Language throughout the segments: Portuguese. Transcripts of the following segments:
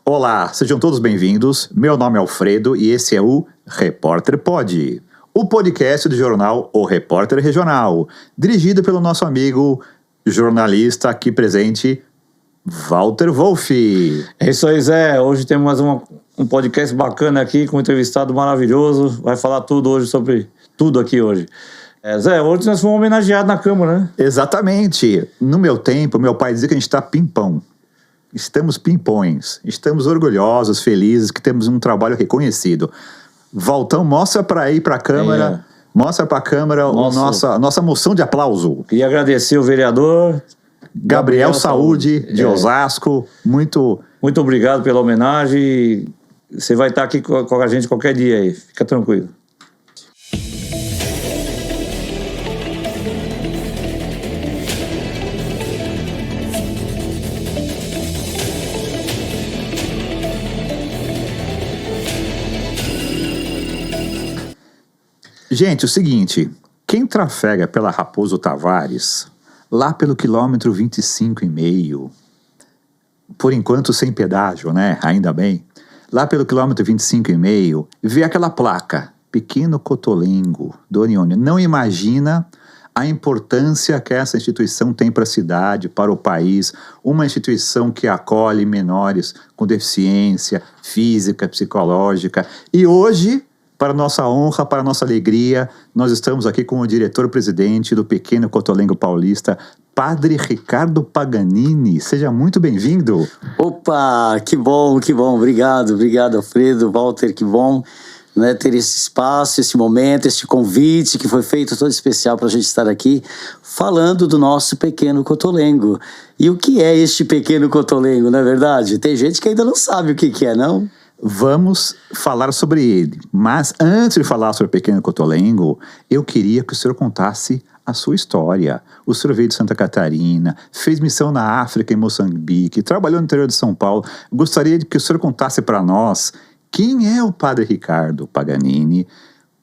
Olá, sejam todos bem-vindos. Meu nome é Alfredo e esse é o Repórter Pod, o podcast do jornal O Repórter Regional, dirigido pelo nosso amigo jornalista aqui presente, Walter Wolff. É isso aí, Zé. Hoje temos mais um podcast bacana aqui com um entrevistado maravilhoso. Vai falar tudo hoje sobre tudo aqui hoje. Zé, hoje nós fomos homenageados na Câmara, né? Exatamente. No meu tempo, meu pai dizia que a gente está pimpão. Estamos pimpões. Estamos orgulhosos, felizes que temos um trabalho reconhecido. Valtão, mostra para ir para a Câmara. Mostra para a Câmara a nossa moção de aplauso. Queria agradecer o vereador Gabriel Saúde, de Osasco. Muito obrigado pela homenagem. Você vai estar aqui com a gente qualquer dia aí. Fica tranquilo. Gente, o seguinte, quem trafega pela Raposo Tavares, lá pelo quilômetro 25,5, por enquanto sem pedágio, né? Ainda bem. Lá pelo quilômetro 25,5, vê aquela placa, Pequeno Cotolengo, do Orione. Não imagina a importância que essa instituição tem para a cidade, para o país. Uma instituição que acolhe menores com deficiência física, psicológica. E hoje, para nossa honra, para nossa alegria, nós estamos aqui com o diretor-presidente do Pequeno Cotolengo Paulista, Padre Ricardo Paganini. Seja muito bem-vindo. Opa, que bom. Obrigado, Alfredo, Walter, que bom, né, ter esse espaço, esse momento, este convite que foi feito todo especial para a gente estar aqui falando do nosso Pequeno Cotolengo. E o que é este Pequeno Cotolengo, não é verdade? Tem gente que ainda não sabe o que é, não? Vamos falar sobre ele, mas antes de falar sobre o Pequeno Cotolengo, eu queria que o senhor contasse a sua história. O senhor veio de Santa Catarina, fez missão na África, em Moçambique, trabalhou no interior de São Paulo. Gostaria de que o senhor contasse para nós quem é o Padre Ricardo Paganini,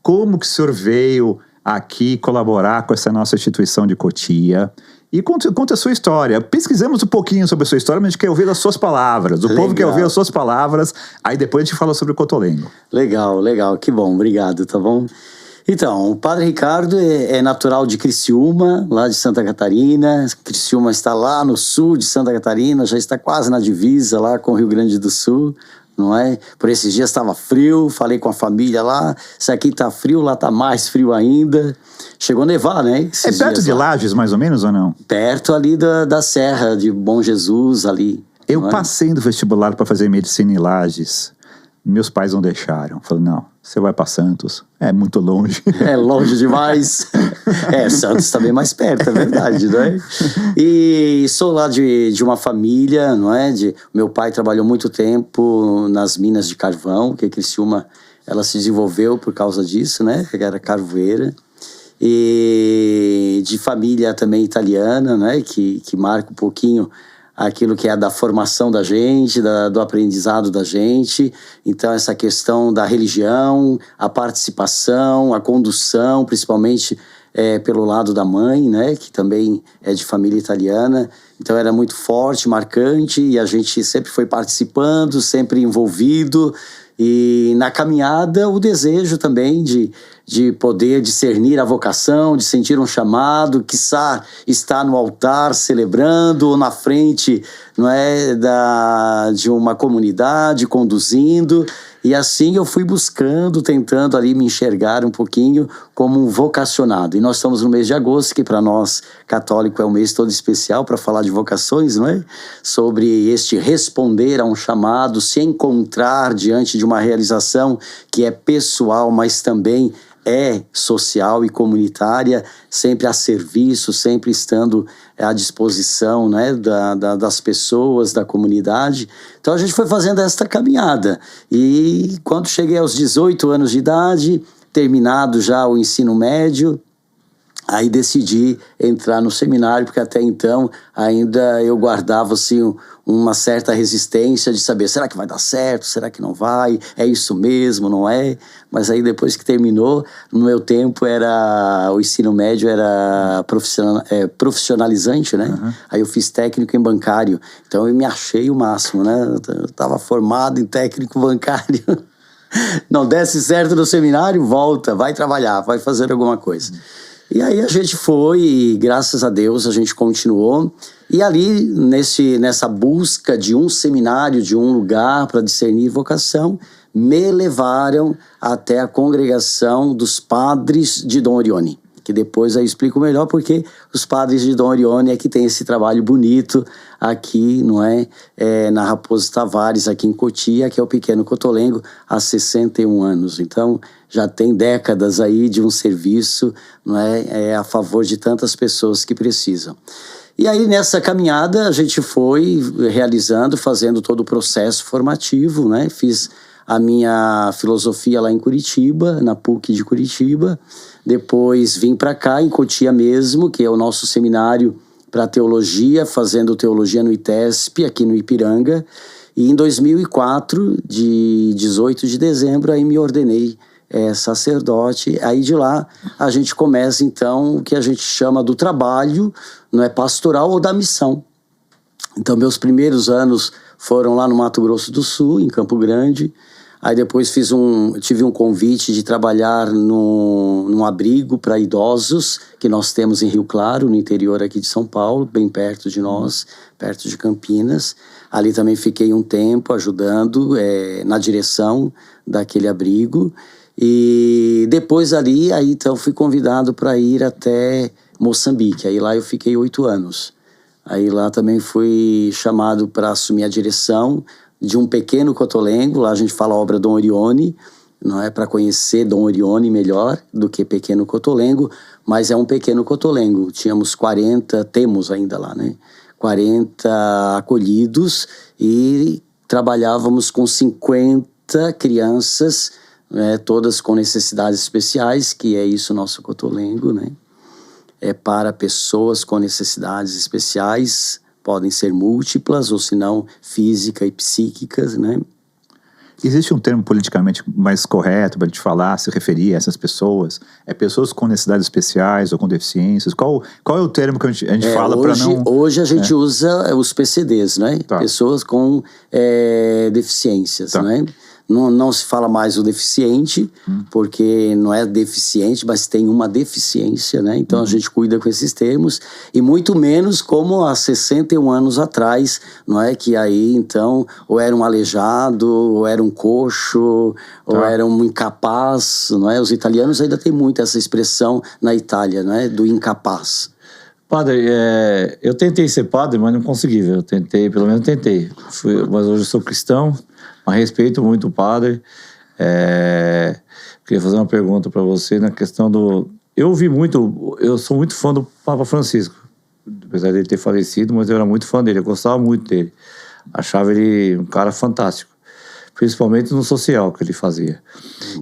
como que o senhor veio aqui colaborar com essa nossa instituição de Cotia. E conta a sua história. Pesquisamos um pouquinho sobre a sua história, mas a gente quer ouvir as suas palavras. O povo quer ouvir as suas palavras. Aí depois a gente fala sobre o Cotolengo. Legal. Que bom. Obrigado, tá bom? Então, o Padre Ricardo é natural de Criciúma, lá de Santa Catarina. Criciúma está lá no sul de Santa Catarina, já está quase na divisa lá com o Rio Grande do Sul, não é? Por esses dias estava frio, falei com a família lá, se aqui está frio, lá está mais frio ainda. Chegou a nevar, né? É perto de Lages, mais ou menos, ou não? Perto ali da Serra de Bom Jesus, ali. Eu passei no vestibular para fazer medicina em Lages. Meus pais não deixaram. Falaram, não, você vai para Santos. É muito longe. É longe demais. Santos está bem mais perto, é verdade, não é? E sou lá de uma família, não é? Meu pai trabalhou muito tempo nas minas de carvão, que Criciúma, ela se desenvolveu por causa disso, né? Era carvoeira. E de família também italiana, né, que marca um pouquinho aquilo que é da formação da gente, do aprendizado da gente. Então essa questão da religião, a participação, a condução, principalmente pelo lado da mãe, né, que também é de família italiana. Então era muito forte, marcante, e a gente sempre foi participando, sempre envolvido. E na caminhada o desejo também de poder discernir a vocação, de sentir um chamado, quiçá estar no altar celebrando ou na frente, não é, de uma comunidade conduzindo. E assim eu fui buscando, tentando ali me enxergar um pouquinho como um vocacionado. E nós estamos no mês de agosto, que para nós católicos é um mês todo especial para falar de vocações, não é? Sobre este responder a um chamado, se encontrar diante de uma realização que é pessoal, mas também é social e comunitária, sempre a serviço, sempre estando à disposição, né, das pessoas, da comunidade. Então a gente foi fazendo esta caminhada. E quando cheguei aos 18 anos de idade, terminado já o ensino médio, aí decidi entrar no seminário, porque até então ainda eu guardava assim, uma certa resistência de saber, será que vai dar certo, será que não vai, é isso mesmo, não é? Mas aí depois que terminou, no meu tempo o ensino médio era profissionalizante, né? Uhum. Aí eu fiz técnico em bancário, então eu me achei o máximo, né? Eu estava formado em técnico bancário. Não desse certo no seminário, volta, vai trabalhar, vai fazer alguma coisa. E aí a gente foi e graças a Deus a gente continuou. E ali, nessa busca de um seminário, de um lugar para discernir vocação, me levaram até a congregação dos padres de Dom Orione, que depois eu explico melhor porque os padres de Dom Orione é que tem esse trabalho bonito aqui, não é? Na Raposo Tavares, aqui em Cotia, que é o Pequeno Cotolengo, há 61 anos. Então, já tem décadas aí de um serviço, não é? A favor de tantas pessoas que precisam. E aí, nessa caminhada, a gente foi realizando, fazendo todo o processo formativo, né? Fiz a minha filosofia lá em Curitiba, na PUC de Curitiba. Depois vim para cá, em Cotia mesmo, que é o nosso seminário para teologia, fazendo teologia no ITESP, aqui no Ipiranga. E em 2004, de 18 de dezembro, aí me ordenei sacerdote. Aí de lá a gente começa então o que a gente chama do trabalho, não é pastoral ou da missão. Então meus primeiros anos foram lá no Mato Grosso do Sul, em Campo Grande. Aí depois tive um convite de trabalhar num abrigo para idosos que nós temos em Rio Claro, no interior aqui de São Paulo, bem perto de nós, perto de Campinas. Ali também fiquei um tempo ajudando na direção daquele abrigo. E depois ali, aí então fui convidado para ir até Moçambique. Aí lá eu fiquei 8 anos. Aí lá também fui chamado para assumir a direção de um pequeno cotolengo. Lá a gente fala a obra Dom Orione, não é para conhecer Dom Orione melhor do que pequeno cotolengo, mas é um pequeno cotolengo. Temos ainda lá, né? 40 acolhidos e trabalhávamos com 50 crianças, todas com necessidades especiais, que é isso nosso cotolengo, né? É para pessoas com necessidades especiais, podem ser múltiplas ou se não física e psíquicas, né? Existe um termo politicamente mais correto para a gente falar, se referir a essas pessoas? É pessoas com necessidades especiais ou com deficiências? Qual é o termo que a gente fala para não... Hoje a gente usa os PCDs, né? Tá. Pessoas com deficiências, Tá. né? Não se fala mais o deficiente, porque não é deficiente, mas tem uma deficiência, né? Então a gente cuida com esses termos, e muito menos como há 61 anos atrás, não é? Que aí então ou era um aleijado, ou era um coxo, ou era um incapaz, não é? Os italianos ainda têm muito essa expressão na Itália, não é? Do incapaz. Padre, eu tentei ser padre, mas não consegui, viu? Eu tentei, pelo menos tentei. Mas hoje eu sou cristão, mas respeito muito o padre. Queria fazer uma pergunta para você na questão do... Eu sou muito fã do Papa Francisco, apesar dele ter falecido, mas eu era muito fã dele, eu gostava muito dele. Achava ele um cara fantástico, principalmente no social que ele fazia.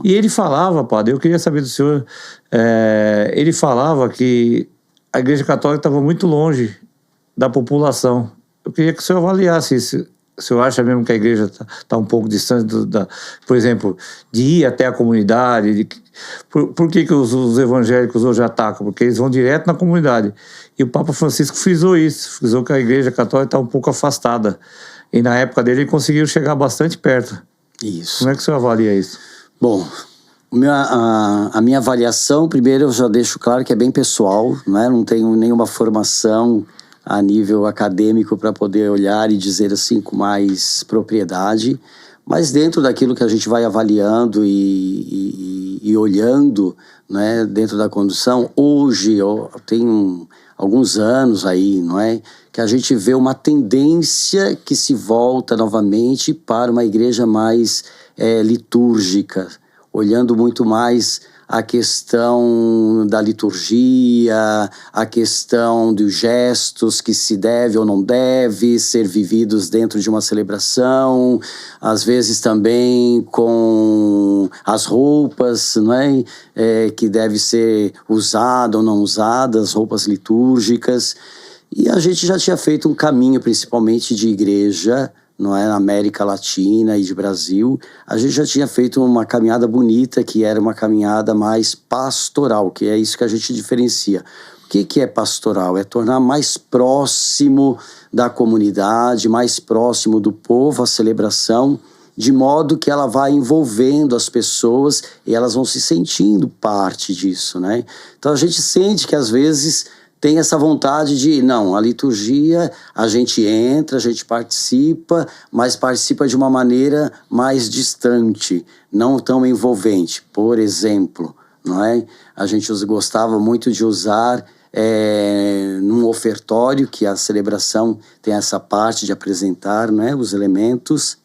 E ele falava, padre, eu queria saber do senhor, ele falava que a Igreja Católica estava muito longe da população. Eu queria que o senhor avaliasse isso. O senhor acha mesmo que a igreja está um pouco distante, por exemplo, de ir até a comunidade? Por que os evangélicos hoje atacam? Porque eles vão direto na comunidade. E o Papa Francisco frisou isso, frisou que a Igreja Católica está um pouco afastada. E na época dele ele conseguiu chegar bastante perto. Isso. Como é que o senhor avalia isso? Bom, a minha avaliação, primeiro eu já deixo claro que é bem pessoal, né? Não tenho nenhuma formação a nível acadêmico para poder olhar e dizer assim com mais propriedade, mas dentro daquilo que a gente vai avaliando e olhando, né, dentro da condução, hoje tem alguns anos aí, não é, que a gente vê uma tendência que se volta novamente para uma igreja mais litúrgica, olhando muito mais a questão da liturgia, a questão dos gestos que se deve ou não deve ser vividos dentro de uma celebração, às vezes também com as roupas, não é? Que deve ser usada ou não usada, as roupas litúrgicas. E a gente já tinha feito um caminho, principalmente de igreja, não é, na América Latina e de Brasil. A gente já tinha feito uma caminhada bonita, que era uma caminhada mais pastoral, que é isso que a gente diferencia. O que é pastoral? É tornar mais próximo da comunidade, mais próximo do povo a celebração, de modo que ela vai envolvendo as pessoas e elas vão se sentindo parte disso, né? Então a gente sente que às vezes tem essa vontade de, não, a liturgia, a gente entra, a gente participa, mas participa de uma maneira mais distante, não tão envolvente. Por exemplo, não é? A gente gostava muito de usar num ofertório, que a celebração tem essa parte de apresentar, né, os elementos.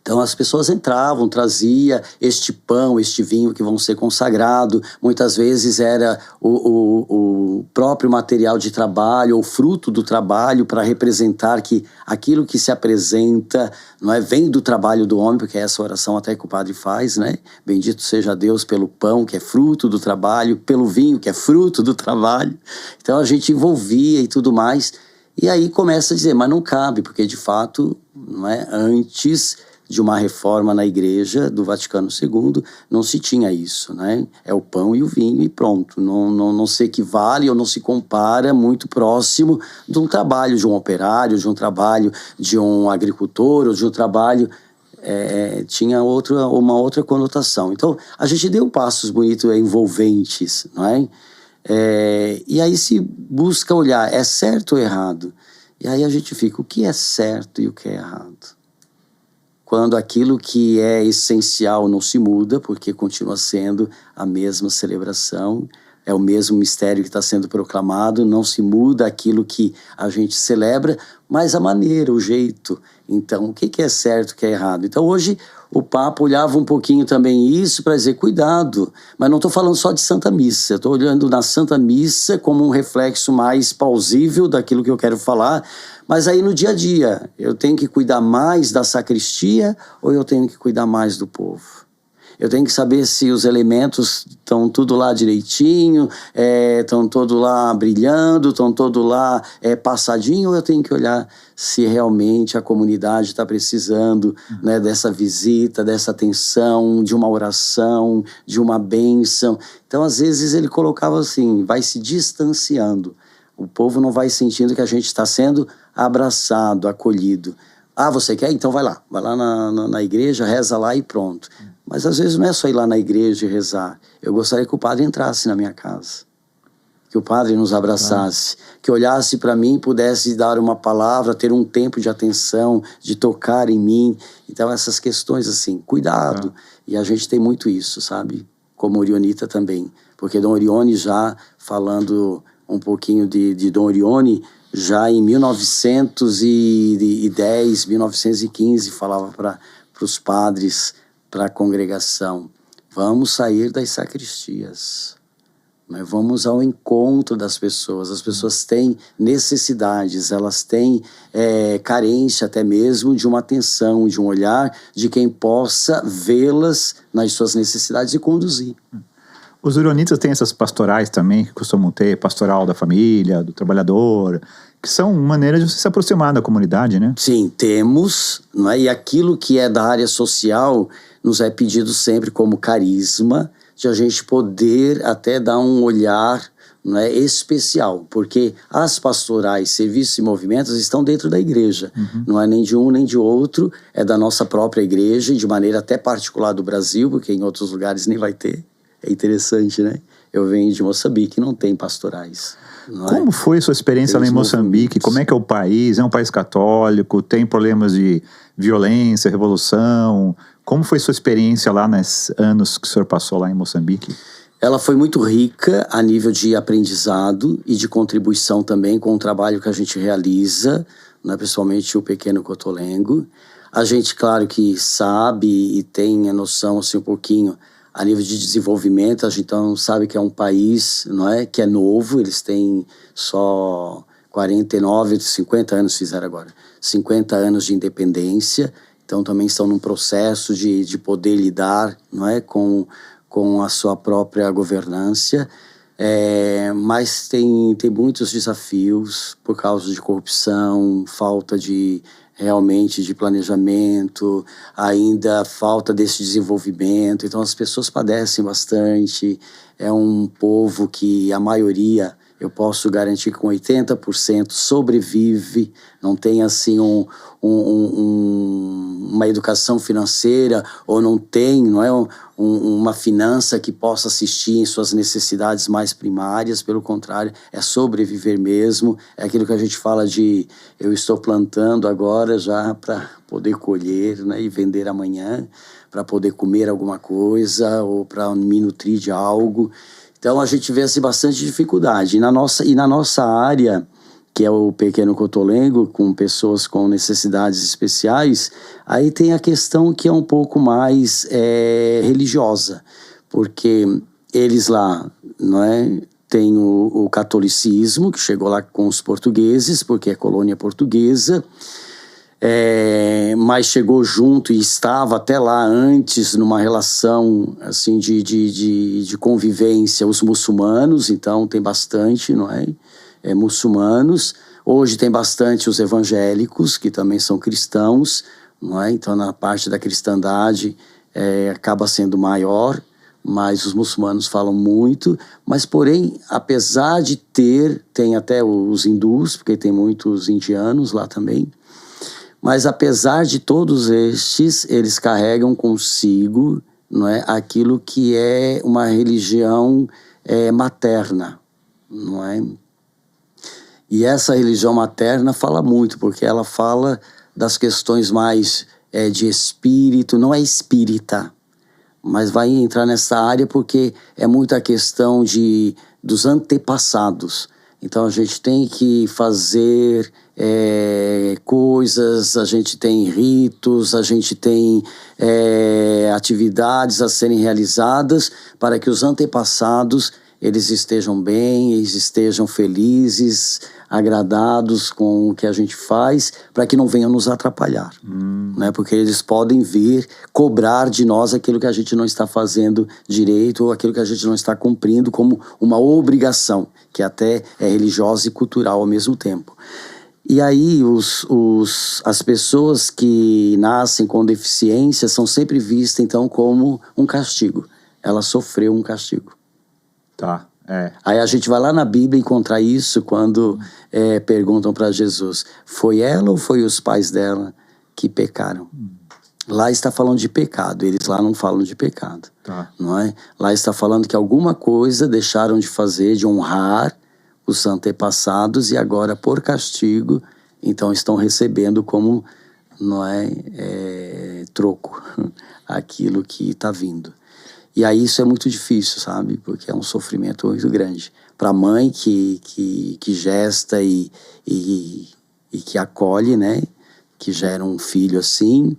Então as pessoas entravam, trazia este pão, este vinho que vão ser consagrado. Muitas vezes era o próprio material de trabalho, ou fruto do trabalho, para representar que aquilo que se apresenta, não é, vem do trabalho do homem, porque é essa oração até que o padre faz, né? Bendito seja Deus pelo pão, que é fruto do trabalho, pelo vinho, que é fruto do trabalho. Então a gente envolvia e tudo mais. E aí começa a dizer, mas não cabe, porque de fato, não é, antes de uma reforma na igreja do Vaticano II, não se tinha isso, né? É o pão e o vinho e pronto. Não se equivale ou não se compara muito próximo de um trabalho de um operário, de um trabalho de um agricultor ou de um trabalho... tinha uma outra conotação. Então, a gente deu passos bonitos, envolventes, não é? E aí se busca olhar, é certo ou errado? E aí a gente fica, o que é certo e o que é errado? Quando aquilo que é essencial não se muda, porque continua sendo a mesma celebração, é o mesmo mistério que está sendo proclamado, não se muda aquilo que a gente celebra, mas a maneira, o jeito. Então, o que é certo, o que é errado? Então, hoje, o Papa olhava um pouquinho também isso para dizer, cuidado, mas não estou falando só de Santa Missa, estou olhando na Santa Missa como um reflexo mais plausível daquilo que eu quero falar, mas aí no dia a dia, eu tenho que cuidar mais da sacristia ou eu tenho que cuidar mais do povo? Eu tenho que saber se os elementos estão tudo lá direitinho, estão todos lá brilhando, estão todos lá passadinho, ou eu tenho que olhar se realmente a comunidade está precisando, né, dessa visita, dessa atenção, de uma oração, de uma bênção. Então, às vezes, ele colocava assim, vai se distanciando. O povo não vai sentindo que a gente está sendo abraçado, acolhido. Ah, você quer? Então vai lá na igreja, reza lá e pronto. Mas às vezes não é só ir lá na igreja e rezar. Eu gostaria que o padre entrasse na minha casa, que o padre nos abraçasse, que olhasse para mim, pudesse dar uma palavra, ter um tempo de atenção, de tocar em mim. Então essas questões assim, cuidado. E a gente tem muito isso, sabe? Como Orionita também. Porque Dom Orione, já falando um pouquinho de Dom Orione, já em 1910, 1915, falava para os padres, para a congregação, vamos sair das sacristias, mas vamos ao encontro das pessoas. As pessoas têm necessidades, elas têm carência até mesmo de uma atenção, de um olhar, de quem possa vê-las nas suas necessidades e conduzir. Os uronitas têm essas pastorais também, que costumam ter, pastoral da família, do trabalhador, que são maneiras de se aproximar da comunidade, né? Sim, temos, não é? E aquilo que é da área social nos é pedido sempre como carisma, de a gente poder até dar um olhar, não é, especial, porque as pastorais, serviços e movimentos estão dentro da igreja, não é nem de um nem de outro, é da nossa própria igreja, de maneira até particular do Brasil, porque em outros lugares nem vai ter. É interessante, né? Eu venho de Moçambique, não tem pastorais. Como foi a sua experiência lá em Moçambique? Como é que é o país? É um país católico? Tem problemas de violência, revolução? Como foi sua experiência lá nos anos que o senhor passou lá em Moçambique? Ela foi muito rica a nível de aprendizado e de contribuição também com o trabalho que a gente realiza, né? Principalmente o Pequeno Cotolengo. A gente, claro que sabe e tem a noção assim, um pouquinho a nível de desenvolvimento. A gente então sabe que é um país, não é, que é novo, eles têm só 49, 50 anos fizeram agora, 50 anos de independência, então também estão num processo de poder lidar, não é, com a sua própria governância. Mas tem muitos desafios por causa de corrupção, falta realmente de planejamento, ainda falta desse desenvolvimento. Então as pessoas padecem bastante. É um povo que a maioria, eu posso garantir que com 80% sobrevive, não tem assim uma educação financeira, ou não tem, não é, uma finança que possa assistir em suas necessidades mais primárias. Pelo contrário, é sobreviver mesmo. É aquilo que a gente fala de eu estou plantando agora já para poder colher, né, e vender amanhã, para poder comer alguma coisa ou para me nutrir de algo. Então a gente vê assim, bastante dificuldade. E na nossa área, que é o Pequeno Cotolengo, com pessoas com necessidades especiais, aí tem a questão que é um pouco mais religiosa, porque eles lá, não é, tem o catolicismo, que chegou lá com os portugueses, porque é colônia portuguesa, mas chegou junto e estava até lá antes numa relação assim de convivência os muçulmanos. Então tem bastante, não é? Muçulmanos. Hoje tem bastante os evangélicos, que também são cristãos, não é? Então na parte da cristandade acaba sendo maior, mas os muçulmanos falam muito. Mas porém, apesar de tem até os hindus, porque tem muitos indianos lá também. Mas apesar de todos estes, eles carregam consigo, não é, aquilo que é uma religião materna, não é? E essa religião materna fala muito, porque ela fala das questões mais de espírito, não é espírita, mas vai entrar nessa área porque é muito a questão dos antepassados. Então a gente tem que fazer coisas, a gente tem ritos, a gente tem atividades a serem realizadas para que os antepassados eles estejam bem, eles estejam felizes, agradados com o que a gente faz, para que não venham nos atrapalhar, né? Porque eles podem vir cobrar de nós aquilo que a gente não está fazendo direito, ou aquilo que a gente não está cumprindo como uma obrigação, que até é religiosa e cultural ao mesmo tempo. E aí as pessoas que nascem com deficiência são sempre vistas então como um castigo. Ela sofreu um castigo. Tá, Aí a gente vai lá na Bíblia encontrar isso quando perguntam para Jesus, foi ela ou foi os pais dela que pecaram? Lá está falando de pecado, eles lá não falam de pecado, não é? Lá está falando que alguma coisa deixaram de fazer, de honrar os antepassados, e agora por castigo, então estão recebendo como, não é, troco, aquilo que está vindo. E aí isso é muito difícil, sabe? Porque é um sofrimento muito grande. Para a mãe que gesta e que acolhe, né? Que gera um filho assim.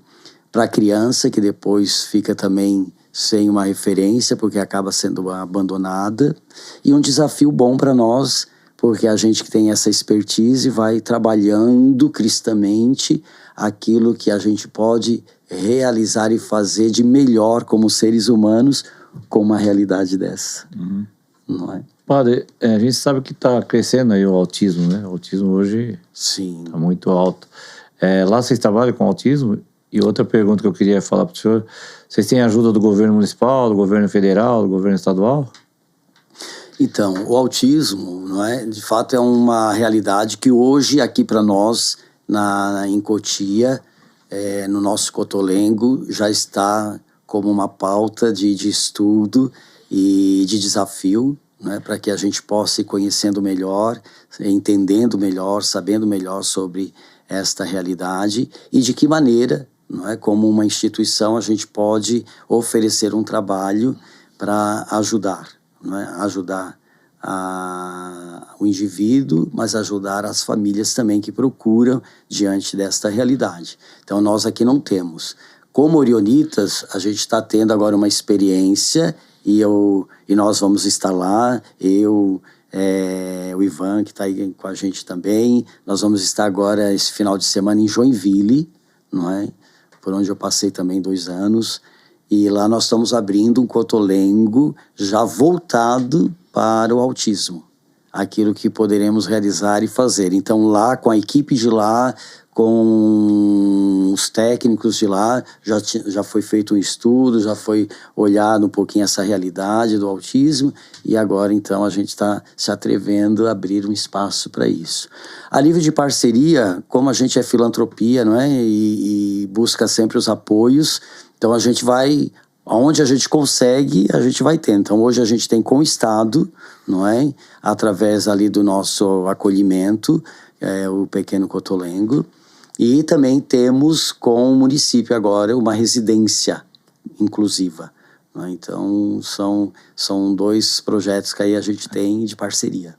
Para a criança que depois fica também sem uma referência, porque acaba sendo abandonada. E um desafio bom para nós, porque a gente que tem essa expertise vai trabalhando cristamente aquilo que a gente pode realizar e fazer de melhor como seres humanos com uma realidade dessa. Não é? Padre, a gente sabe que está crescendo aí o autismo, né? O autismo hoje está muito alto. Lá vocês trabalham com autismo? E outra pergunta que eu queria falar para o senhor, vocês têm ajuda do governo municipal, do governo federal, do governo estadual? Então, o autismo, não é? De fato é uma realidade que hoje aqui para nós, em Cotia, no nosso Cotolengo, já está como uma pauta de estudo e de desafio, né, para que a gente possa ir conhecendo melhor, entendendo melhor, sabendo melhor sobre esta realidade e de que maneira, não é, como uma instituição, a gente pode oferecer um trabalho para ajudar, não é, ajudar o indivíduo, mas ajudar as famílias também que procuram diante desta realidade. Então nós aqui não temos. Como Orionitas, a gente está tendo agora uma experiência e nós vamos estar lá, o Ivan, que está aí com a gente também. Nós vamos estar agora esse final de semana em Joinville, não é? Por onde eu passei também 2 anos. E lá nós estamos abrindo um cotolengo já voltado para o autismo. Aquilo que poderemos realizar e fazer. Então lá, com a equipe de lá, com os técnicos de lá, já foi feito um estudo, já foi olhado um pouquinho essa realidade do autismo, e agora então a gente está se atrevendo a abrir um espaço para isso. A nível de parceria, como a gente é filantropia, não é? E busca sempre os apoios, então a gente vai, onde a gente consegue, a gente vai ter. Então hoje a gente tem com o Estado, não é? Através ali do nosso acolhimento, o Pequeno Cotolengo, e também temos com o município agora uma residência inclusiva, né? Então são 2 projetos que aí a gente tem de parceria.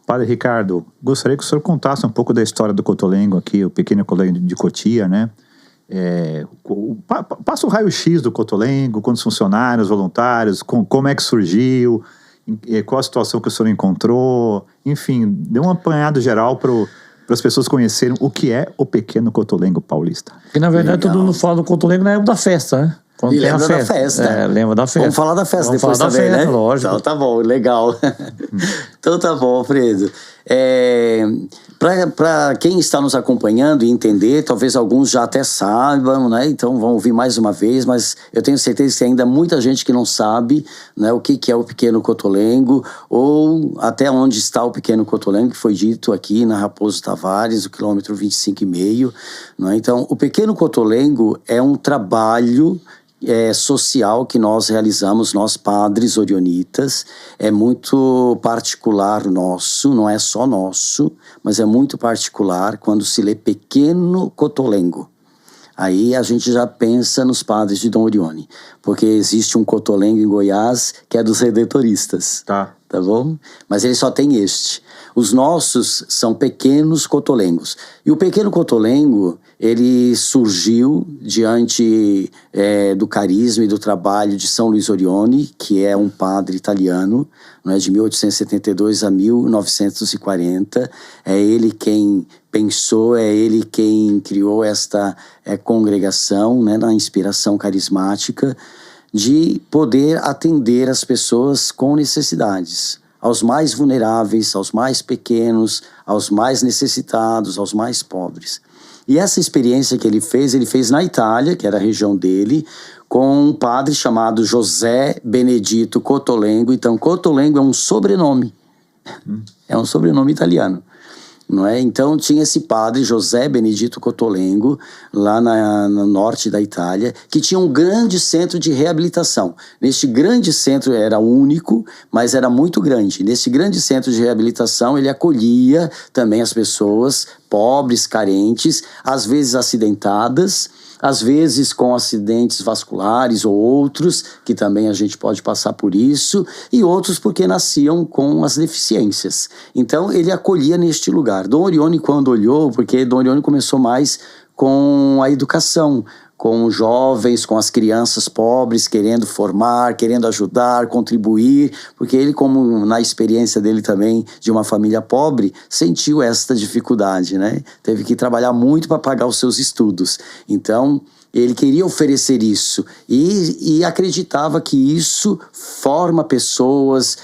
Padre Ricardo, gostaria que o senhor contasse um pouco da história do Cotolengo aqui, o Pequeno Cotolengo de Cotia, né? Passa o raio-x do Cotolengo, quantos funcionários, voluntários, como é que surgiu, qual a situação que o senhor encontrou, enfim, dê um apanhado geral para as pessoas conhecerem o que é o Pequeno Cotolengo paulista. Porque, na verdade, todo mundo fala do Cotolengo na época da festa, né? Quando e lembra da festa. Lembra da festa. Vamos falar da festa depois também, festa, né? Lógico. Então tá bom, legal. Então tá bom, Alfredo. Para quem está nos acompanhando e entender, talvez alguns já até saibam, né? Então vão ouvir mais uma vez, mas eu tenho certeza que tem ainda muita gente que não sabe, né, o que é o Pequeno Cotolengo, ou até onde está o Pequeno Cotolengo, que foi dito aqui na Raposo Tavares, o quilômetro 25,5. Né? Então, o Pequeno Cotolengo é um trabalho social que nós realizamos, nós padres orionitas. É muito particular nosso, não é só nosso, mas é muito particular quando se lê Pequeno Cotolengo. Aí a gente já pensa nos padres de Dom Orione, porque existe um Cotolengo em Goiás que é dos Redentoristas. Tá bom? Mas ele só tem este. Os nossos são pequenos cotolengos. E o Pequeno Cotolengo, ele surgiu diante do carisma e do trabalho de São Luís Orione, que é um padre italiano, né, de 1872 a 1940. É ele quem pensou, é ele quem criou esta congregação, né, na inspiração carismática, de poder atender as pessoas com necessidades, aos mais vulneráveis, aos mais pequenos, aos mais necessitados, aos mais pobres. E essa experiência que ele fez na Itália, que era a região dele, com um padre chamado José Benedito Cotolengo. Então, Cotolengo é um sobrenome, é um sobrenome italiano. Não é? Então tinha esse padre José Benedito Cotolengo lá no norte da Itália, que tinha um grande centro de reabilitação. Neste grande centro, era único, mas era muito grande. Nesse grande centro de reabilitação ele acolhia também as pessoas pobres, carentes, às vezes acidentadas, às vezes com acidentes vasculares ou outros, que também a gente pode passar por isso, e outros porque nasciam com as deficiências. Então ele acolhia neste lugar. Dom Orione, quando olhou, porque Dom Orione começou mais com a educação, com os jovens, com as crianças pobres, querendo formar, querendo ajudar, contribuir, porque ele, como na experiência dele também de uma família pobre, sentiu esta dificuldade, né? Teve que trabalhar muito para pagar os seus estudos. Então, ele queria oferecer isso e acreditava que isso forma pessoas,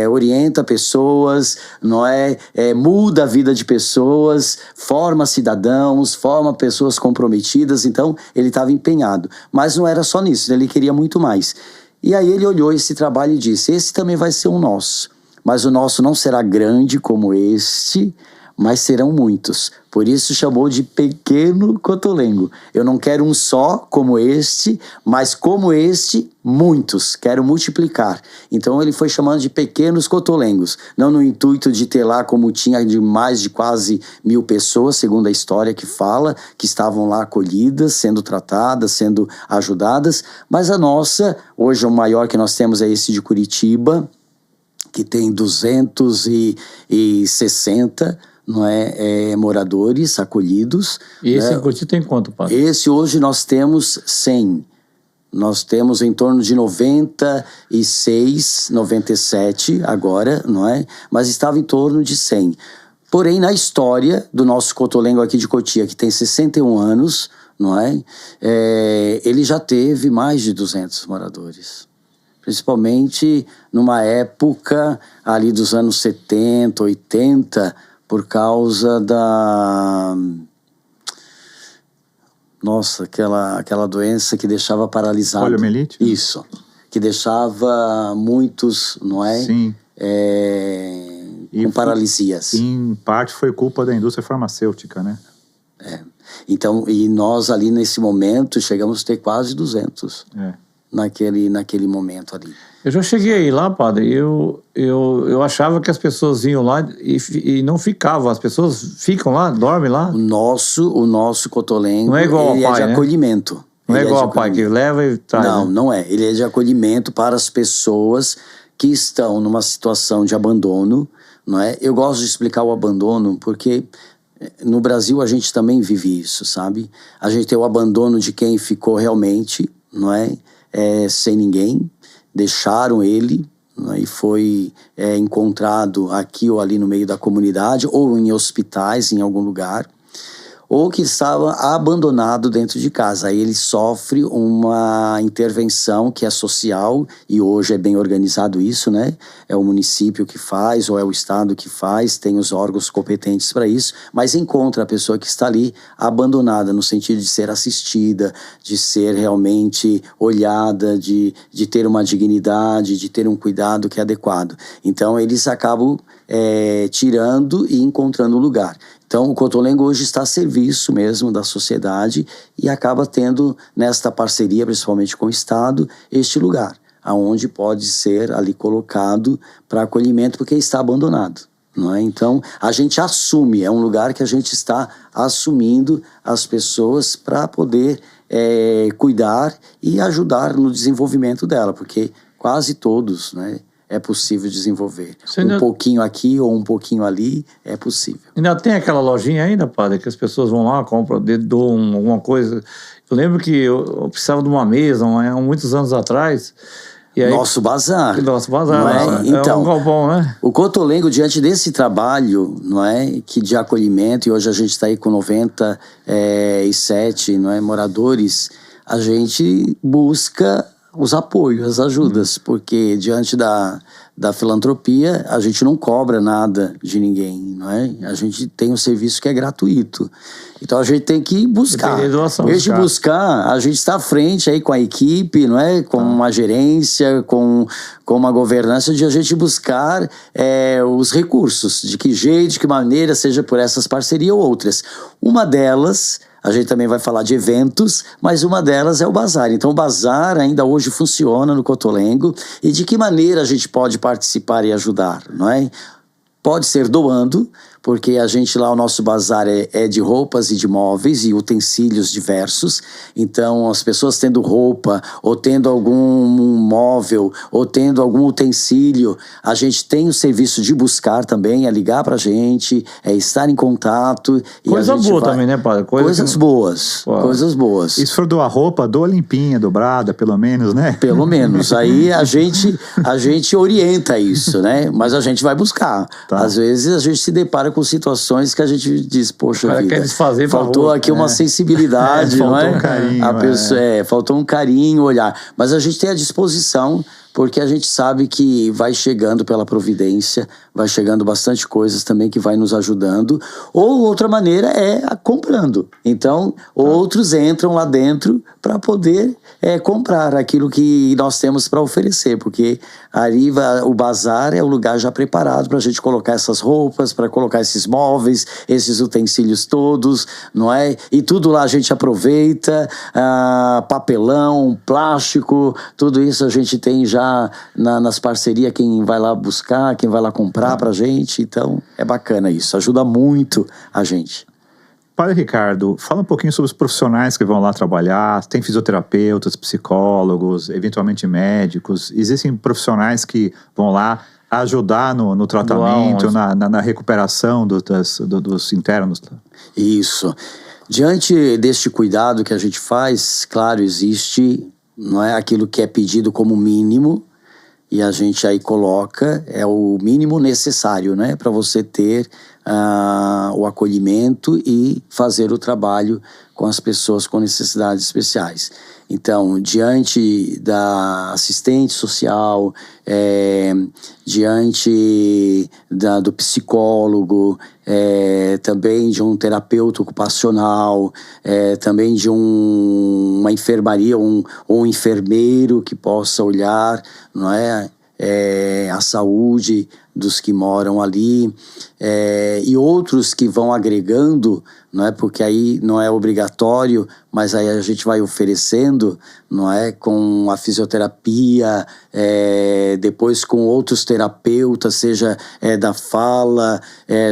orienta pessoas, não é? Muda a vida de pessoas, forma cidadãos, forma pessoas comprometidas. Então ele estava empenhado, mas não era só nisso, ele queria muito mais. E aí ele olhou esse trabalho e disse: esse também vai ser o nosso, mas o nosso não será grande como este, mas serão muitos. Por isso chamou de Pequeno Cotolengo. Eu não quero um só como este, mas como este, muitos. Quero multiplicar. Então ele foi chamando de Pequenos Cotolengos. Não no intuito de ter lá, como tinha, de mais de quase 1.000 pessoas, segundo a história que fala, que estavam lá acolhidas, sendo tratadas, sendo ajudadas. Mas a nossa, hoje o maior que nós temos é esse de Curitiba, que tem 260, não é, moradores acolhidos. E esse né? em Curitiba tem quanto, padre? Esse hoje nós temos 100. Nós temos em torno de 96, 97 agora, não é? Mas estava em torno de 100. Porém, na história do nosso Cotolengo aqui de Cotia, que tem 61 anos, não é? Ele já teve mais de 200 moradores. Principalmente numa época ali dos anos 70, 80, por causa da... Nossa, aquela doença que deixava paralisado. Poliomielite? Isso. Que deixava muitos, não é? Sim. Com paralisias. Em parte foi culpa da indústria farmacêutica, né? Então, e nós ali nesse momento chegamos a ter quase 200 naquele momento ali. Eu já cheguei aí lá, padre, eu achava que as pessoas vinham lá e não ficavam. As pessoas ficam lá, dormem lá. O nosso Cotolengo, não é igual ele ao pai, é de acolhimento. Não é Ele igual de ao pai que leva e traz. Não, né? não é. Ele é de acolhimento para as pessoas que estão numa situação de abandono, não é? Eu gosto de explicar o abandono porque no Brasil a gente também vive isso, sabe? A gente tem o abandono de quem ficou realmente, não é? Sem ninguém, deixaram ele, não é? E foi encontrado aqui ou ali no meio da comunidade, ou em hospitais, em algum lugar, ou que estava abandonado dentro de casa. Aí ele sofre uma intervenção que é social, e hoje é bem organizado isso, né? É o município que faz, ou é o estado que faz, tem os órgãos competentes para isso, mas encontra a pessoa que está ali abandonada, no sentido de ser assistida, de ser realmente olhada, de ter uma dignidade, de ter um cuidado que é adequado. Então eles acabam tirando e encontrando um lugar. Então, o Cotolengo hoje está a serviço mesmo da sociedade e acaba tendo, nesta parceria, principalmente com o Estado, este lugar, aonde pode ser ali colocado para acolhimento, porque está abandonado, não é? Então, a gente assume, é um lugar que a gente está assumindo as pessoas para poder cuidar e ajudar no desenvolvimento dela, porque quase todos, né? É possível desenvolver. Um pouquinho aqui ou um pouquinho ali, é possível. Ainda tem aquela lojinha ainda, padre, que as pessoas vão lá, compram, doam alguma coisa. Eu lembro que eu precisava de uma mesa, muitos anos atrás. E aí, Nosso bazar. Nosso bazar, não é? Então, é um galpão, né? O Cotolengo, diante desse trabalho, não é, que de acolhimento, e hoje a gente está aí com 97, não é, moradores, a gente busca os apoios, as ajudas, porque diante da filantropia a gente não cobra nada de ninguém, não é? A gente tem um serviço que é gratuito. Então a gente tem que buscar. Em vez de buscar, a gente está à frente aí com a equipe, não é? Com uma gerência, com uma governança, de a gente buscar os recursos, de que jeito, de que maneira, seja por essas parcerias ou outras. Uma delas, a gente também vai falar de eventos, mas uma delas é o bazar. Então o bazar ainda hoje funciona no Cotolengo. E de que maneira a gente pode participar e ajudar, não é? Pode ser doando, porque a gente lá, o nosso bazar é de roupas e de móveis e utensílios diversos. Então, as pessoas tendo roupa, ou tendo algum móvel, ou tendo algum utensílio, a gente tem o serviço de buscar também, é ligar pra gente, é estar em contato. Coisa boa também, né, padre? Coisas boas, coisas boas. E se for doar roupa, doa limpinha, dobrada, pelo menos, né? Pelo menos. Aí a gente orienta isso, né? Mas a gente vai buscar. Tá. Às vezes a gente se depara com situações que a gente diz, poxa vida, quer desfazer, faltou aqui uma sensibilidade, não é? Faltou um carinho. A pessoa, faltou um carinho, olhar. Mas a gente tem a disposição, porque a gente sabe que vai chegando pela providência, vai chegando bastante coisas também que vai nos ajudando. Ou outra maneira é comprando. Então, outros entram lá dentro para poder comprar aquilo que nós temos para oferecer, porque ali o bazar é o lugar já preparado para a gente colocar essas roupas, para colocar esses móveis, esses utensílios todos, não é? E tudo lá a gente aproveita, papelão, plástico, tudo isso a gente tem já nas parcerias, quem vai lá buscar, quem vai lá comprar pra gente. Então é bacana isso, ajuda muito a gente. Padre Ricardo, fala um pouquinho sobre os profissionais que vão lá trabalhar. Tem fisioterapeutas, psicólogos, eventualmente médicos. Existem profissionais que vão lá ajudar no tratamento, na recuperação dos internos? Isso. Diante deste cuidado que a gente faz, claro, existe, não é, aquilo que é pedido como mínimo, e a gente aí coloca, é o mínimo necessário, né, para você ter o acolhimento e fazer o trabalho com as pessoas com necessidades especiais. Então, diante da assistente social, diante do psicólogo, também de um terapeuta ocupacional, também de uma enfermaria ou um enfermeiro que possa olhar, não é, a saúde dos que moram ali, e outros que vão agregando, não é, porque aí não é obrigatório, mas aí a gente vai oferecendo, não é, com a fisioterapia, depois com outros terapeutas, seja da fala,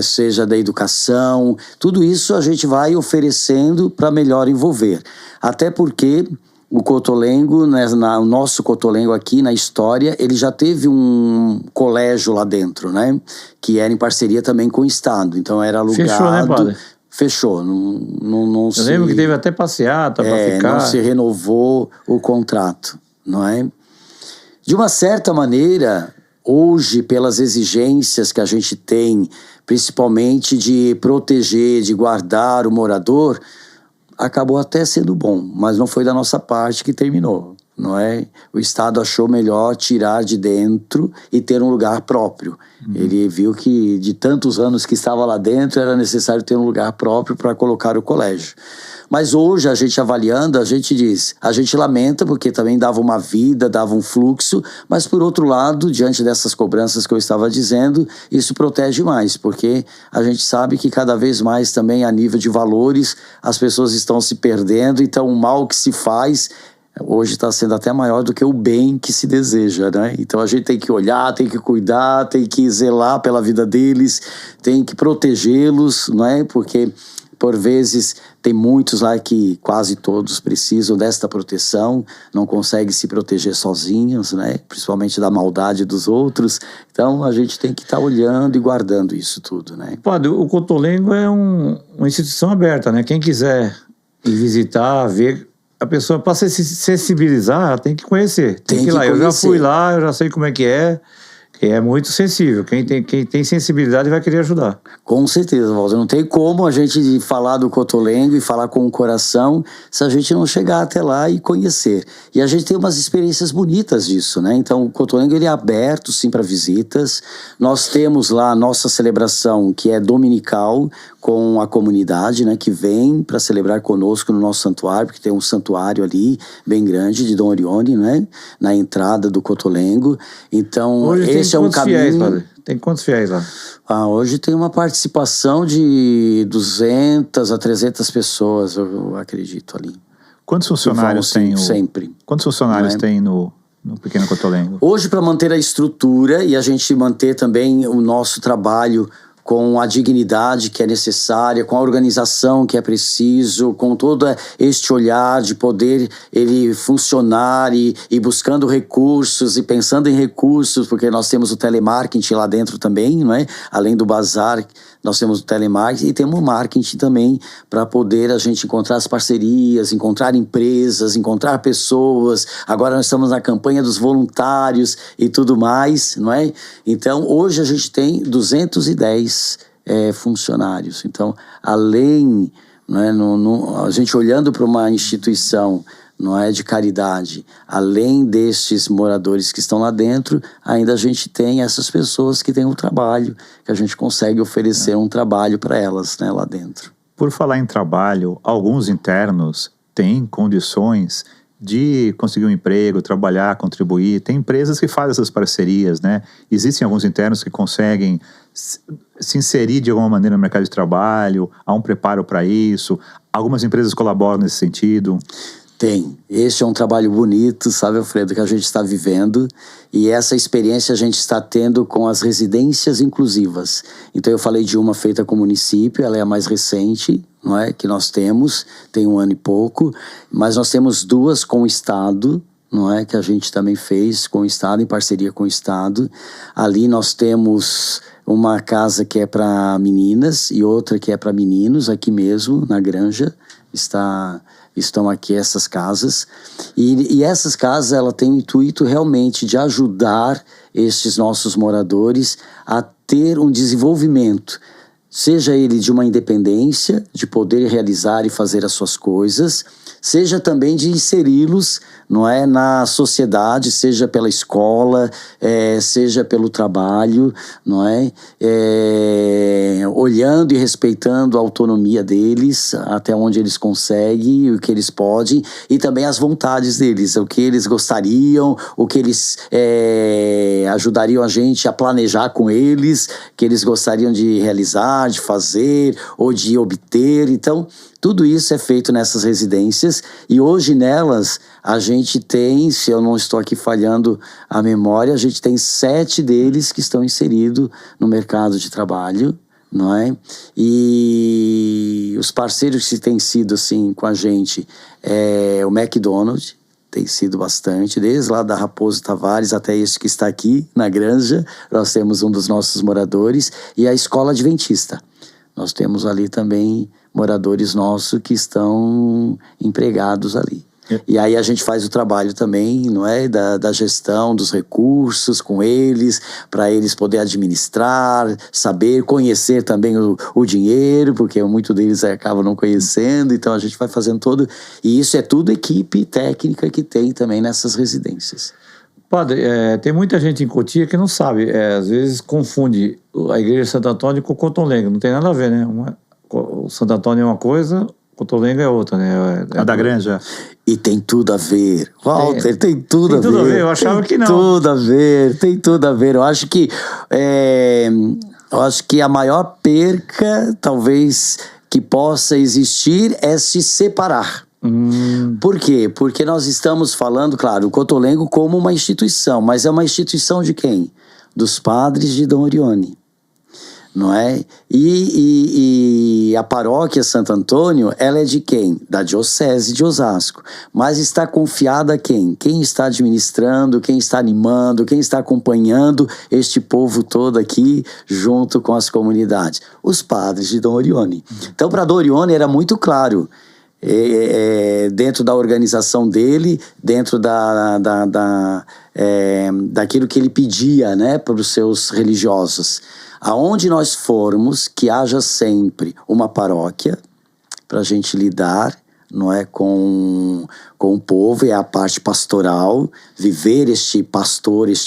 seja da educação, tudo isso a gente vai oferecendo para melhor envolver. Até porque o Cotolengo, né, o nosso Cotolengo aqui na história, ele já teve um colégio lá dentro, né? Que era em parceria também com o Estado. Então era alugado. Fechou, né, padre? Fechou. Não Eu lembro que teve até passeata para ficar. Não se renovou o contrato, não é? De uma certa maneira, hoje, pelas exigências que a gente tem, principalmente de proteger, de guardar o morador, acabou até sendo bom, mas não foi da nossa parte que terminou, não é? O Estado achou melhor tirar de dentro e ter um lugar próprio. Ele viu que de tantos anos que estava lá dentro era necessário ter um lugar próprio para colocar o colégio. Mas hoje, a gente avaliando, a gente diz, a gente lamenta porque também dava uma vida, dava um fluxo, mas por outro lado, diante dessas cobranças que eu estava dizendo, isso protege mais, porque a gente sabe que cada vez mais também a nível de valores, as pessoas estão se perdendo, então o mal que se faz hoje está sendo até maior do que o bem que se deseja, né? Então a gente tem que olhar, tem que cuidar, tem que zelar pela vida deles, tem que protegê-los, não é? Porque por vezes tem muitos lá que quase todos precisam desta proteção, não conseguem se proteger sozinhos, né? Principalmente da maldade dos outros. Então a gente tem que estar olhando e guardando isso tudo, né? Padre, o Cotolengo é uma instituição aberta, né? Quem quiser ir visitar, ver, a pessoa, para se sensibilizar, ela tem que conhecer. Tem que ir lá. Eu já fui lá, eu já sei como é que é. É muito sensível. Quem tem sensibilidade vai querer ajudar. Com certeza, Walter. Não tem como a gente falar do Cotolengo e falar com o coração se a gente não chegar até lá e conhecer. E a gente tem umas experiências bonitas disso, né? Então, o Cotolengo, ele é aberto, sim, para visitas. Nós temos lá a nossa celebração, que é dominical, com a comunidade, né? Que vem para celebrar conosco no nosso santuário, porque tem um santuário ali, bem grande, de Dom Orione, né? Na entrada do Cotolengo. Então, hoje esse é um caminho... Fiéis, padre? Tem quantos fiéis lá? Hoje tem uma participação de 200 a 300 pessoas, eu acredito, ali. Quantos funcionários tem sempre? Quantos funcionários tem no Pequeno Cotolengo? Hoje, para manter a estrutura e a gente manter também o nosso trabalho com a dignidade que é necessária, com a organização que é preciso, com todo este olhar de poder ele funcionar e buscando recursos e pensando em recursos, porque nós temos o telemarketing lá dentro também, não é? Além do bazar, nós temos o telemarketing e temos o marketing também para poder a gente encontrar as parcerias, encontrar empresas, encontrar pessoas. Agora nós estamos na campanha dos voluntários e tudo mais, não é? Então, hoje a gente tem 210 funcionários. Então, além, não é, a gente olhando para uma instituição, não é, de caridade, além destes moradores que estão lá dentro, ainda a gente tem essas pessoas que têm um trabalho, que a gente consegue oferecer um trabalho para elas, né, lá dentro. Por falar em trabalho, alguns internos têm condições de conseguir um emprego, trabalhar, contribuir. Tem empresas que fazem essas parcerias, né? Existem alguns internos que conseguem se inserir de alguma maneira no mercado de trabalho, há um preparo para isso. Algumas empresas colaboram nesse sentido. Tem. Este é um trabalho bonito, sabe, Alfredo, que a gente está vivendo, e essa experiência a gente está tendo com as residências inclusivas. Então eu falei de uma feita com o município, ela é a mais recente, não é, que nós temos, tem 1 ano e pouco, mas nós temos 2 com o Estado, não é, que a gente também fez com o Estado, em parceria com o Estado. Ali nós temos uma casa que é para meninas e outra que é para meninos, aqui mesmo, na Granja, está estão aqui essas casas, e essas casas ela tem o intuito realmente de ajudar estes nossos moradores a ter um desenvolvimento, seja ele de uma independência, de poder realizar e fazer as suas coisas, seja também de inseri-los, não é, na sociedade, seja pela escola, seja pelo trabalho, não é, olhando e respeitando a autonomia deles, até onde eles conseguem, o que eles podem, e também as vontades deles, o que eles gostariam, o que eles ajudariam a gente a planejar com eles, que eles gostariam de realizar, de fazer ou de obter. Então, tudo isso é feito nessas residências, e hoje nelas a gente tem, se eu não estou aqui falhando a memória, a gente tem 7 deles que estão inseridos no mercado de trabalho, não é? E os parceiros que têm sido assim com a gente é o McDonald's, tem sido bastante, desde lá da Raposo Tavares até esse que está aqui na Granja, nós temos um dos nossos moradores, e a Escola Adventista. Nós temos ali também moradores nossos que estão empregados ali. E aí a gente faz o trabalho também, não é, da gestão dos recursos com eles, para eles poderem administrar, saber, conhecer também o dinheiro, porque muitos deles acabam não conhecendo, então a gente vai fazendo todo, e isso é tudo equipe técnica que tem também nessas residências. Padre, tem muita gente em Cotia que não sabe, às vezes confunde a igreja de Santo Antônio com o Cotolengo, não tem nada a ver, né? O Santo Antônio é uma coisa, o Cotolengo é outra, né? A da Granja. E tem tudo a ver, Walter, tem tudo a ver. Tem tudo a ver, eu achava que não. Tem tudo a ver, tem tudo a ver. Eu acho que a maior perca, talvez, que possa existir é se separar. Por quê? Porque nós estamos falando, claro, o Cotolengo como uma instituição, mas é uma instituição de quem? Dos padres de Dom Orione, não é? E a paróquia Santo Antônio, ela é de quem? Da Diocese de Osasco, mas está confiada a quem? Quem está administrando, quem está animando, quem está acompanhando este povo todo aqui, junto com as comunidades? Os padres de Dom Orione. Então, para Dom Orione era muito claro, dentro da organização dele, dentro daquilo que ele pedia, né, para os seus religiosos. Aonde nós formos, que haja sempre uma paróquia para a gente lidar, não é, com o povo, é a parte pastoral, viver este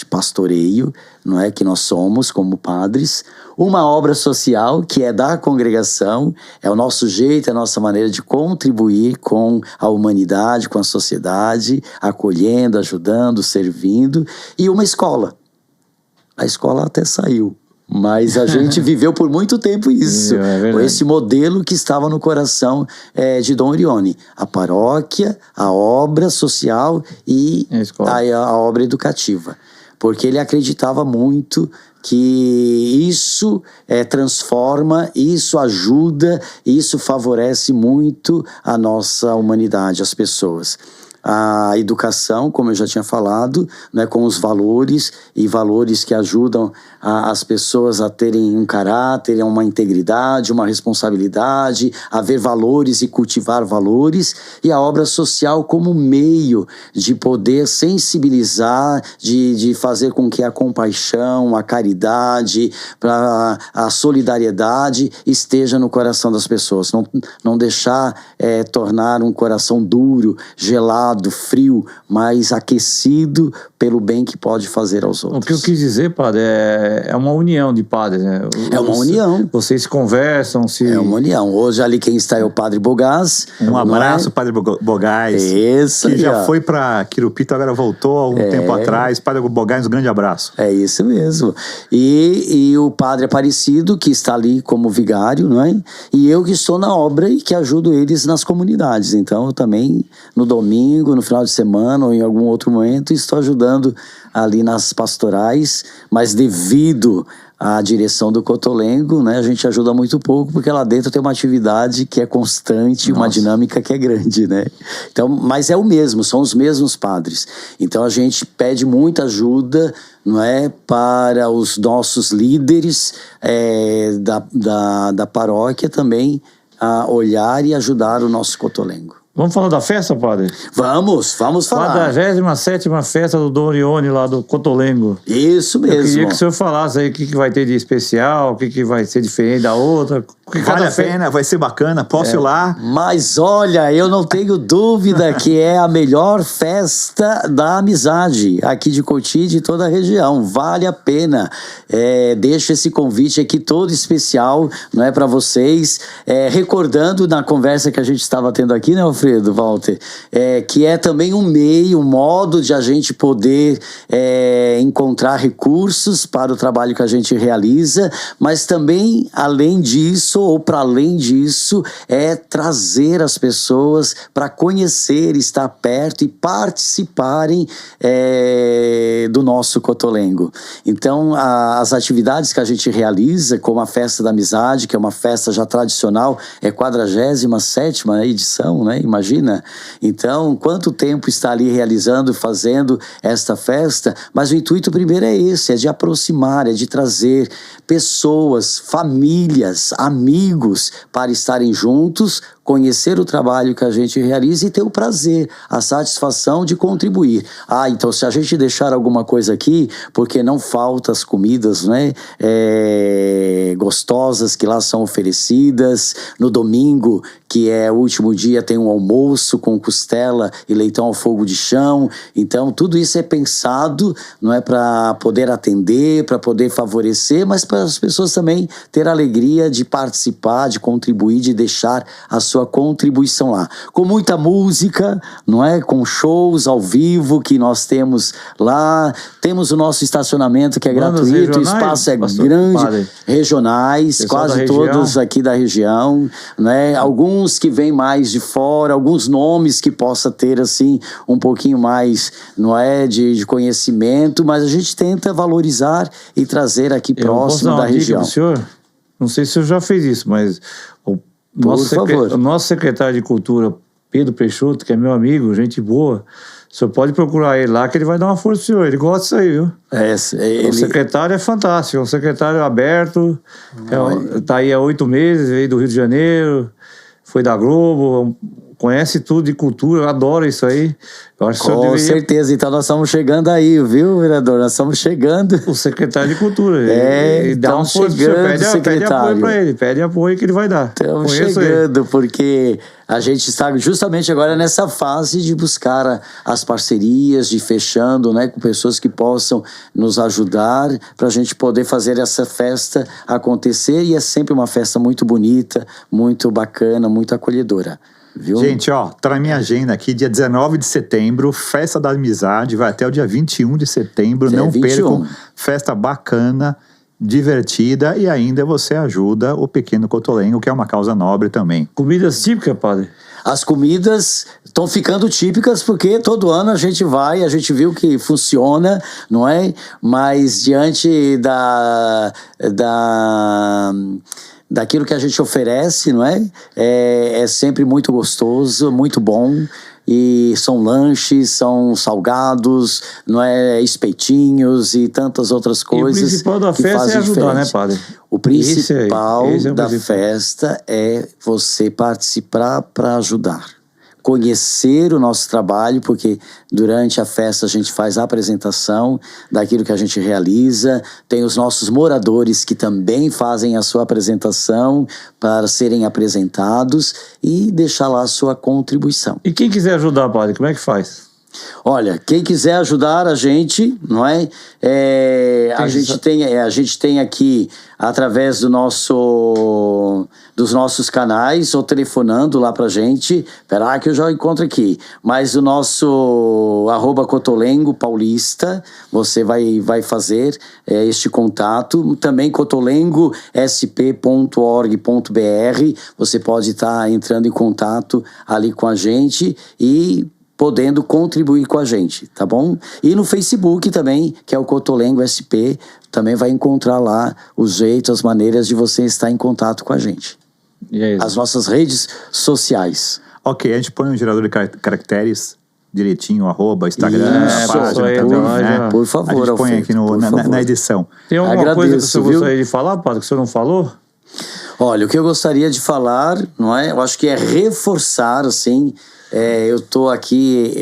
pastoreio, não é, que nós somos como padres. Uma obra social que é da congregação, é o nosso jeito, é a nossa maneira de contribuir com a humanidade, com a sociedade, acolhendo, ajudando, servindo. E uma escola. A escola até saiu, mas a gente viveu por muito tempo isso, esse modelo que estava no coração de Dom Orione. A paróquia, a obra social e a obra educativa. Porque ele acreditava muito que isso transforma, isso ajuda, isso favorece muito a nossa humanidade, as pessoas. A educação, como eu já tinha falado, né, com os valores, e valores que ajudam as pessoas a terem um caráter, uma integridade, uma responsabilidade, a ver valores e cultivar valores, e a obra social como meio de poder sensibilizar, de fazer com que a compaixão, a caridade, a solidariedade esteja no coração das pessoas. Não deixar tornar um coração duro, gelado, frio, mas aquecido pelo bem que pode fazer aos outros. O que eu quis dizer, padre, é uma união de padres, né? É uma união. Vocês conversam, É uma união. Hoje ali quem está é o Padre Bogás. Um abraço, Padre Bogás. Isso. Que já foi para Quirupito, agora voltou há um tempo atrás. Padre Bogás, um grande abraço. É isso mesmo. E o Padre Aparecido, que está ali como vigário, não é? E eu que estou na obra e que ajudo eles nas comunidades. Então, eu também, no domingo, no final de semana ou em algum outro momento, estou ajudando ali nas pastorais, mas devido à direção do Cotolengo, né, a gente ajuda muito pouco, porque lá dentro tem uma atividade que é constante, uma dinâmica que é grande, né? Então, mas é o mesmo, são os mesmos padres. Então a gente pede muita ajuda, não é, para os nossos líderes da paróquia também a olhar e ajudar o nosso Cotolengo. Vamos falar da festa, padre? Vamos falar. 47ª festa do Dom Orione, lá do Cotolengo. Isso mesmo. Eu queria que o senhor falasse aí o que vai ter de especial, o que vai ser diferente da outra. Vale a pena, vai ser bacana, posso ir lá? Mas olha, eu não tenho dúvida que é a melhor festa da amizade aqui de Cotia e de toda a região. Vale a pena. Deixo esse convite aqui todo especial, não é, para vocês. Recordando na conversa que a gente estava tendo aqui, né, Alfredo, Walter, que é também um modo de a gente poder encontrar recursos para o trabalho que a gente realiza, mas também, além disso, ou para além disso, é trazer as pessoas para conhecer, estar perto e participarem do nosso Cotolengo. Então, as atividades que a gente realiza, como a Festa da Amizade, que é uma festa já tradicional, é 47ª edição, né? Imagina. Então, quanto tempo está ali realizando, fazendo esta festa, mas o intuito primeiro é esse, é de aproximar, é de trazer pessoas, famílias, amigos para estarem juntos, conhecer o trabalho que a gente realiza e ter o prazer, a satisfação de contribuir. Então se a gente deixar alguma coisa aqui, porque não falta as comidas, né, gostosas que lá são oferecidas. No domingo, que é o último dia, tem um almoço com costela e leitão ao fogo de chão. Então tudo isso é pensado, não é, para poder atender, para poder favorecer, mas para as pessoas também ter a alegria de participar, de contribuir, de deixar a sua contribuição lá. Com muita música, não é? Com shows ao vivo que nós temos lá. Temos o nosso estacionamento que é gratuito, o espaço é grande. Regionais, quase todos aqui da região, né? Alguns que vêm mais de fora, alguns nomes que possa ter assim um pouquinho mais, não é, de conhecimento, mas a gente tenta valorizar e trazer aqui próximo da região. Senhor, não sei se o senhor já fez isso, mas o nosso secretário de Cultura, Pedro Peixoto, que é meu amigo, gente boa, o senhor pode procurar ele lá que ele vai dar uma força pro senhor, ele gosta disso aí, viu? O secretário é fantástico, é um secretário aberto, tá aí há 8 meses, veio do Rio de Janeiro, foi da Globo, conhece tudo de cultura, adora isso aí. Eu acho que com certeza, então nós estamos chegando aí, viu, vereador? Nós estamos chegando. O secretário de Cultura. Ele dá um força, pede apoio para ele, pede apoio que ele vai dar. Estamos chegando, porque a gente está justamente agora nessa fase de buscar as parcerias, de fechando, né, com pessoas que possam nos ajudar para a gente poder fazer essa festa acontecer, e é sempre uma festa muito bonita, muito bacana, muito acolhedora. Viu? Gente, tá na minha agenda aqui, dia 19 de setembro, Festa da Amizade, vai até o dia 21 de setembro, não percam, festa bacana, divertida, e ainda você ajuda o Pequeno Cotolengo, que é uma causa nobre também. Comidas típicas, padre? As comidas estão ficando típicas porque todo ano a gente vai, a gente viu que funciona, não é? Mas diante daquilo que a gente oferece, não é? É sempre muito gostoso, muito bom. E são lanches, são salgados, não é, espetinhos e tantas outras coisas. E o principal da festa é ajudar, né, padre? O principal da festa é você participar para ajudar. Conhecer o nosso trabalho, porque durante a festa a gente faz a apresentação daquilo que a gente realiza, tem os nossos moradores que também fazem a sua apresentação para serem apresentados e deixar lá a sua contribuição. E quem quiser ajudar, padre, como é que faz? Olha, quem quiser ajudar a gente, não é? A gente tem aqui, através dos nossos canais, ou telefonando lá pra gente, esperar que eu já encontro aqui, mas o nosso @Cotolengo Paulista, você vai fazer este contato, também cotolengosp.org.br, você pode estar entrando em contato ali com a gente e podendo contribuir com a gente, tá bom? E no Facebook também, que é o Cotolengo SP, também vai encontrar lá os jeitos, as maneiras de você estar em contato com a gente. E é isso. As nossas redes sociais. Ok, a gente põe um gerador de caracteres direitinho, Instagram, página, por favor. A gente põe aqui na edição. Tem alguma coisa que você gostaria de falar, padre, que você não falou? Olha, o que eu gostaria de falar, não é? Eu acho que é reforçar, assim, Eu estou aqui,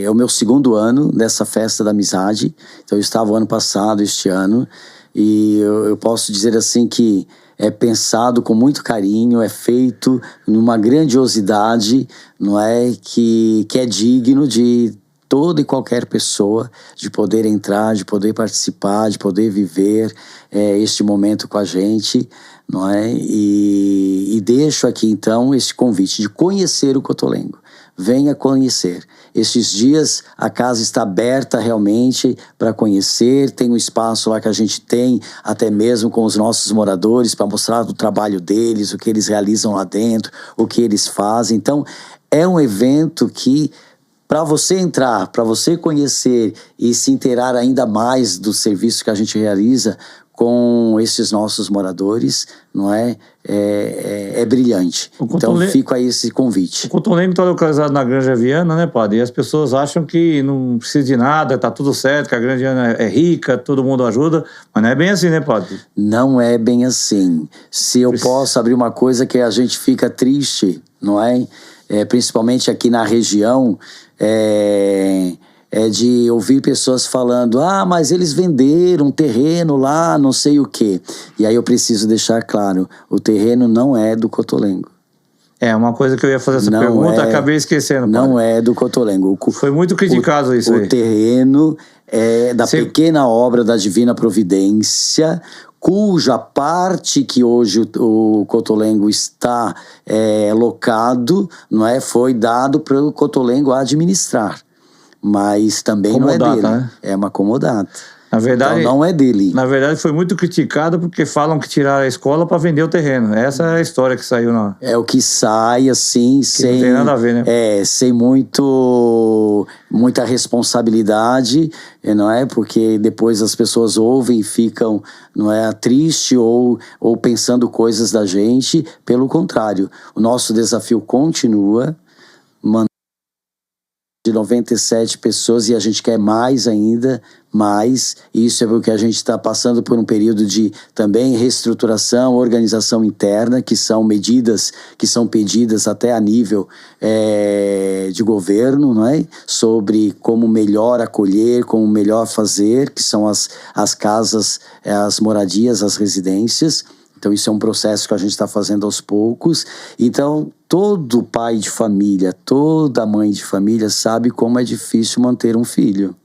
é o meu 2º ano dessa festa da amizade. Então eu estava o ano passado, este ano, e eu posso dizer assim que é pensado com muito carinho, é feito numa grandiosidade, não é, que é digno de toda e qualquer pessoa, de poder entrar, de poder participar, de poder viver este momento com a gente, não é? E deixo aqui então esse convite de conhecer o Cotolengo. Venha conhecer. Estes dias a casa está aberta realmente para conhecer, tem um espaço lá que a gente tem, até mesmo com os nossos moradores, para mostrar o trabalho deles, o que eles realizam lá dentro, o que eles fazem. Então, é um evento que, para você entrar, para você conhecer e se inteirar ainda mais do serviço que a gente realiza com esses nossos moradores, não é? É brilhante. Então fica aí esse convite. O Cotolengo está localizado na Granja Viana, né, padre? E as pessoas acham que não precisa de nada, tá tudo certo, que a Granja Viana é rica, todo mundo ajuda, mas não é bem assim, né, padre? Não é bem assim. Se eu posso abrir uma coisa que a gente fica triste, não é? Principalmente aqui na região, de ouvir pessoas falando, mas eles venderam um terreno lá, não sei o quê. E aí eu preciso deixar claro, o terreno não é do Cotolengo. Uma coisa que eu ia fazer essa pergunta, acabei esquecendo. Não é do Cotolengo. Foi muito criticado isso aí. O terreno é da pequena obra da Divina Providência, cuja parte que hoje o Cotolengo está locado, não é, foi dado para o Cotolengo administrar. Mas também não é dele. Né? É uma comodata. Na verdade, então não é dele. Na verdade, foi muito criticado porque falam que tiraram a escola para vender o terreno. Essa é a história que saiu na... É o que sai, assim, sem... Não tem nada a ver, né? Sem muita responsabilidade, não é? Porque depois as pessoas ouvem e ficam, não é, triste ou pensando coisas da gente. Pelo contrário, o nosso desafio continua, de 97 pessoas, e a gente quer mais ainda, e isso é porque a gente está passando por um período de também reestruturação, organização interna, que são medidas que são pedidas até a nível de governo, não é? Sobre como melhor acolher, como melhor fazer, que são as casas, as moradias, as residências. Então isso é um processo que a gente está fazendo aos poucos. Então todo pai de família, toda mãe de família sabe como é difícil manter um filho.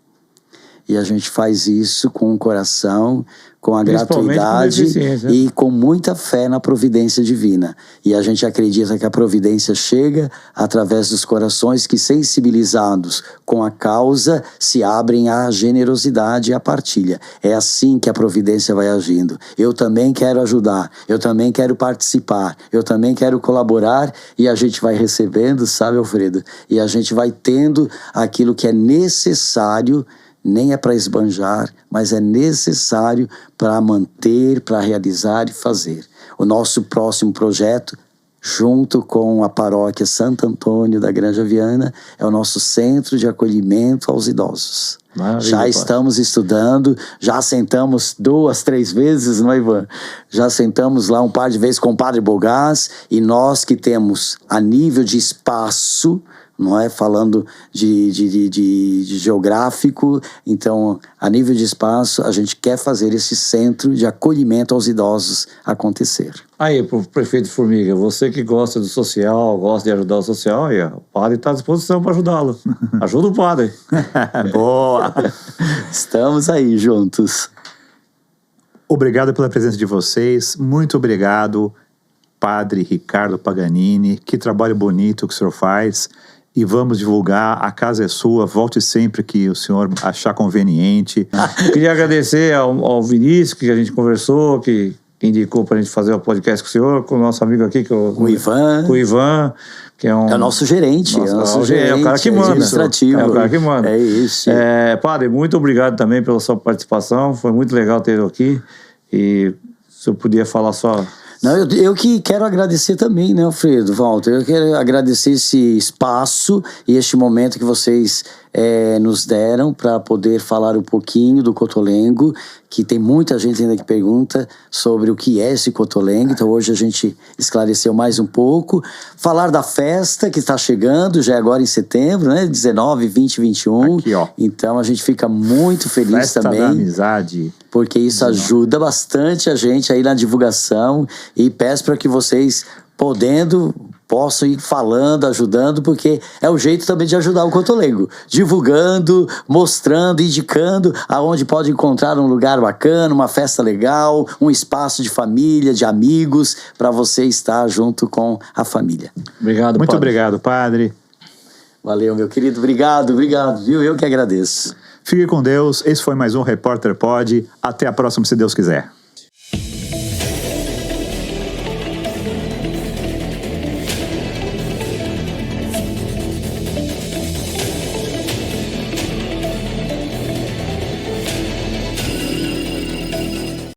E a gente faz isso com o coração, com a gratuidade e com muita fé na providência divina. E a gente acredita que a providência chega através dos corações que, sensibilizados com a causa, se abrem à generosidade e à partilha. É assim que a providência vai agindo. Eu também quero ajudar, eu também quero participar, eu também quero colaborar, e a gente vai recebendo, sabe, Alfredo? E a gente vai tendo aquilo que é necessário. Nem é para esbanjar, mas é necessário para manter, para realizar e fazer. O nosso próximo projeto, junto com a paróquia Santo Antônio da Granja Viana, é o nosso centro de acolhimento aos idosos. Maravilha, já estamos estudando, já sentamos 2, 3 vezes, não é, Ivan? Já sentamos lá um par de vezes com o Padre Bogás, e nós que temos a nível de espaço, não é? Falando de geográfico, então, a nível de espaço, a gente quer fazer esse centro de acolhimento aos idosos acontecer. Aí, prefeito Formiga, você que gosta do social, gosta de ajudar o social, aí, o padre está à disposição para ajudá-lo. Ajuda o padre. Boa! Estamos aí juntos. Obrigado pela presença de vocês, muito obrigado, Padre Ricardo Paganini, que trabalho bonito que o senhor faz. E vamos divulgar, a casa é sua, volte sempre que o senhor achar conveniente. Queria agradecer ao Vinícius, que a gente conversou, que indicou para a gente fazer o podcast com o senhor, com o nosso amigo aqui, o Ivan. Com o Ivan, que é o nosso gerente. É o cara que manda. Administrativo. É o cara que manda. É isso. Padre, muito obrigado também pela sua participação, foi muito legal tê-lo aqui. E se eu podia falar só... Não, eu que quero agradecer também, né, Alfredo, Walter? Eu quero agradecer esse espaço e este momento que vocês nos deram para poder falar um pouquinho do Cotolengo, que tem muita gente ainda que pergunta sobre o que é esse Cotolengo. Então hoje a gente esclareceu mais um pouco. Falar da festa que está chegando, já é agora em setembro, né? 19, 20, 21. Aqui, ó. Então a gente fica muito feliz Festa também. da Amizade. Porque isso ajuda bastante a gente aí na divulgação, e peço para que vocês, podendo, possam ir falando, ajudando, porque é o jeito também de ajudar o Cotolengo, divulgando, mostrando, indicando aonde pode encontrar um lugar bacana, uma festa legal, um espaço de família, de amigos, para você estar junto com a família. Obrigado, Muito padre. obrigado, padre. Valeu, meu querido, obrigado, viu? Eu que agradeço. Fique com Deus. Esse foi mais um Repórter Pod. Até a próxima, se Deus quiser.